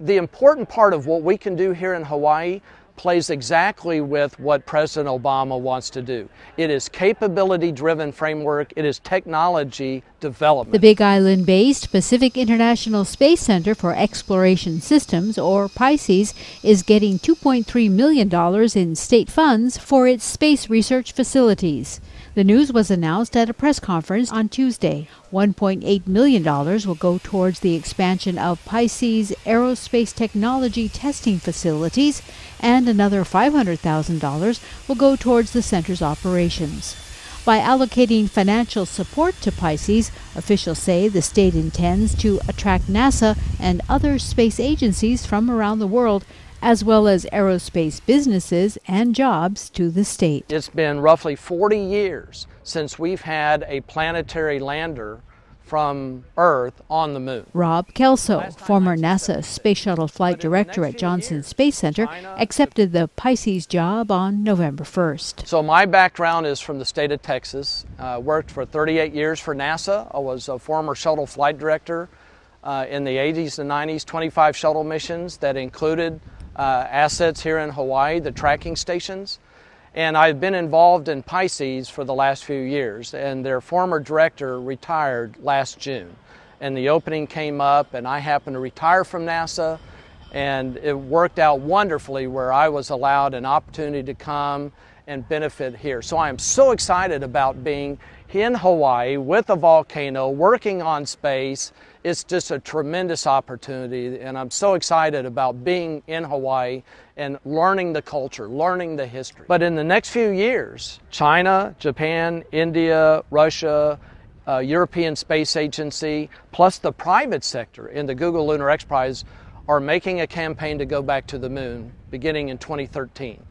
The important part of what we can do here in Hawaii plays exactly with what President Obama wants to do. It is capability-driven framework. It is technology development. The Big Island-based Pacific International Space Center for Exploration Systems, or PISCES, is getting $2.3 million in state funds for its space research facilities. The news was announced at a press conference on Tuesday. $1.8 million will go towards the expansion of PISCES aerospace technology testing facilities, and another $500,000 will go towards the center's operations. By allocating financial support to PISCES, officials say the state intends to attract NASA and other space agencies from around the world, as well as aerospace businesses and jobs to the state. It's been roughly 40 years since we've had a planetary lander from Earth on the moon. Rob Kelso, former NASA Space Shuttle Flight Director at Johnson Space Center, accepted the PISCES job on November 1st. So my background is from the state of Texas. Worked for 38 years for NASA. I was a former shuttle flight director in the 80s and 90s, 25 shuttle missions that included assets here in Hawaii, the tracking stations. And I've been involved in PISCES for the last few years, and their former director retired last June. And the opening came up, and I happened to retire from NASA, and it worked out wonderfully where I was allowed an opportunity to come and benefit here. So I am so excited about being in Hawaii with a volcano, working on space. It's just a tremendous opportunity, and I'm so excited about being in Hawaii and learning the culture, learning the history. But in the next few years, China, Japan, India, Russia, European Space Agency, plus the private sector in the Google Lunar X Prize are making a campaign to go back to the moon beginning in 2013.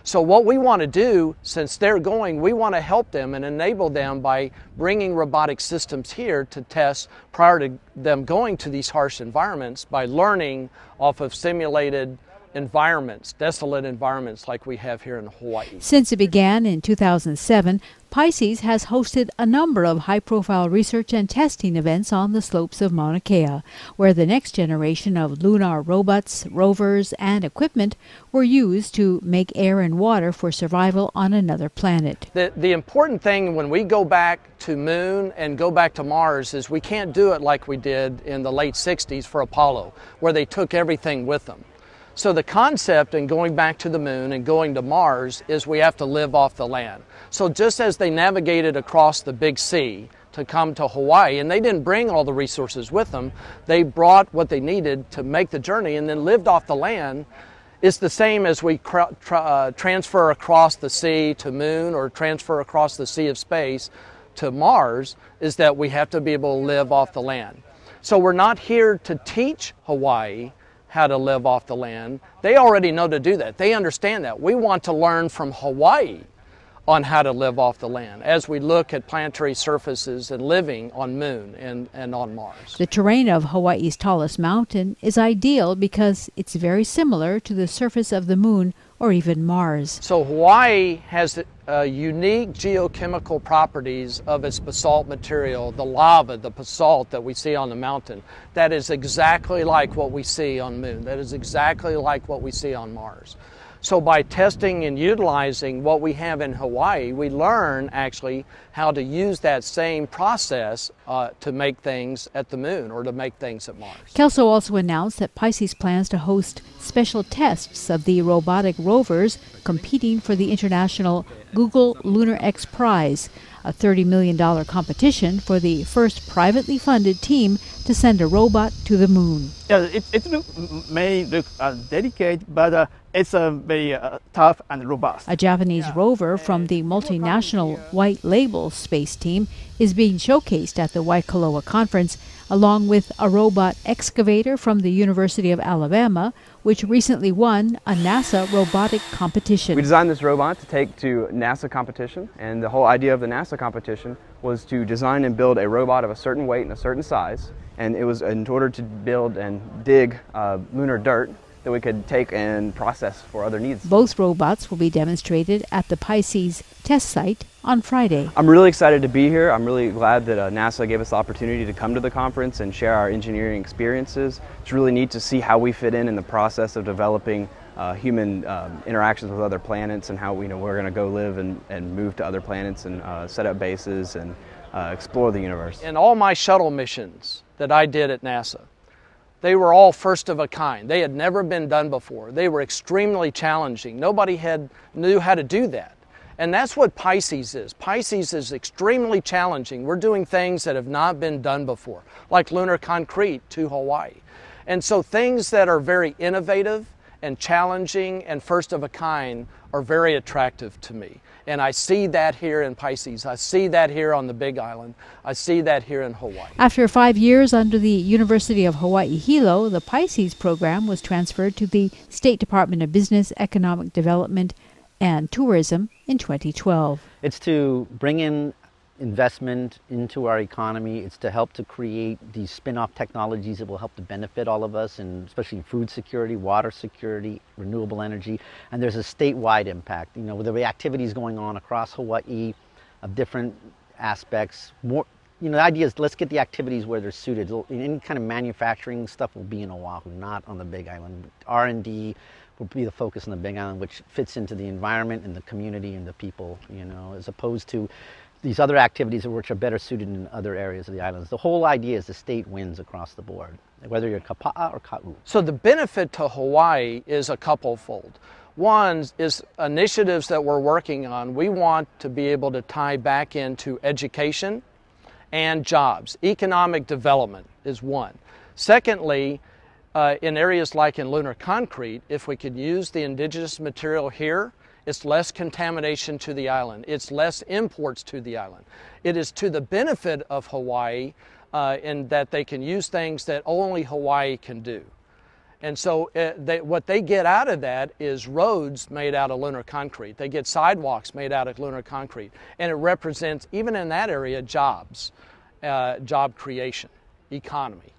So what we want to do, since they're going, we want to help them and enable them by bringing robotic systems here to test prior to them going to these harsh environments by learning off of simulated environments, desolate environments like we have here in Hawaii. Since it began in 2007, PISCES has hosted a number of high-profile research and testing events on the slopes of Mauna Kea, where the next generation of lunar robots, rovers, and equipment were used to make air and water for survival on another planet. The important thing when we go back to Moon and go back to Mars is we can't do it like we did in the late 60s for Apollo, where they took everything with them. So the concept in going back to the moon and going to Mars is we have to live off the land. So just as they navigated across the big sea to come to Hawaii, and they didn't bring all the resources with them, they brought what they needed to make the journey and then lived off the land. It's the same as we transfer across the sea to Moon or transfer across the sea of space to Mars, is that we have to be able to live off the land. So we're not here to teach Hawaii how to live off the land. They already know to do that. They understand that. We want to learn from Hawaii on how to live off the land as we look at planetary surfaces and living on Moon and on Mars. The terrain of Hawaii's tallest mountain is ideal because it's very similar to the surface of the Moon or even Mars. So Hawaii has unique geochemical properties of its basalt material, the lava, the basalt that we see on the mountain. That is exactly like what we see on Moon. That is exactly like what we see on Mars. So by testing and utilizing what we have in Hawaii, we learn actually how to use that same process to make things at the Moon or to make things at Mars. Kelso also announced that PISCES plans to host special tests of the robotic rovers competing for the international Google Lunar X Prize, a $30 million competition for the first privately funded team to send a robot to the moon. Yeah, may look delicate, but it's very tough and robust. A Japanese rover from the multinational White Label space team is being showcased at the Waikoloa conference, along with a robot excavator from the University of Alabama, which recently won a NASA robotic competition. We designed this robot to take to NASA competition, and the whole idea of the NASA competition was to design and build a robot of a certain weight and a certain size, and it was in order to build and dig lunar dirt that we could take and process for other needs. Both robots will be demonstrated at the PISCES test site on Friday. I'm really excited to be here. I'm really glad that NASA gave us the opportunity to come to the conference and share our engineering experiences. It's really neat to see how we fit in the process of developing human interactions with other planets, and how we're going to go live and move to other planets and set up bases and explore the universe. In all my shuttle missions that I did at NASA, they were all first of a kind. They had never been done before. They were extremely challenging. Nobody knew how to do that. And that's what PISCES is. PISCES is extremely challenging. We're doing things that have not been done before, like lunar concrete to Hawaii. And so things that are very innovative and challenging and first of a kind are very attractive to me. And I see that here in PISCES. I see that here on the Big Island. I see that here in Hawaii. After 5 years under the University of Hawaii Hilo, the PISCES program was transferred to the State Department of Business, Economic Development, and Tourism in 2012. It's to bring in investment into our economy. It's to help to create these spin-off technologies that will help to benefit all of us, and especially food security, water security, renewable energy. And there's a statewide impact. There'll be activities going on across Hawaii of different aspects. The idea is, let's get the activities where they're suited. Any kind of manufacturing stuff will be in Oahu, not on the Big Island. R&D will be the focus on the Big Island, which fits into the environment and the community and the people, as opposed to these other activities which are better suited in other areas of the islands. The whole idea is the state wins across the board, whether you're kapa'a or ka'u. So the benefit to Hawaii is a couple-fold. One is initiatives that we're working on. We want to be able to tie back into education and jobs. Economic development is one. Secondly, in areas like in lunar concrete, if we could use the indigenous material here, it's less contamination to the island. It's less imports to the island. It is to the benefit of Hawaii in that they can use things that only Hawaii can do. And so what they get out of that is roads made out of lunar concrete. They get sidewalks made out of lunar concrete. And it represents, even in that area, jobs, job creation, economy.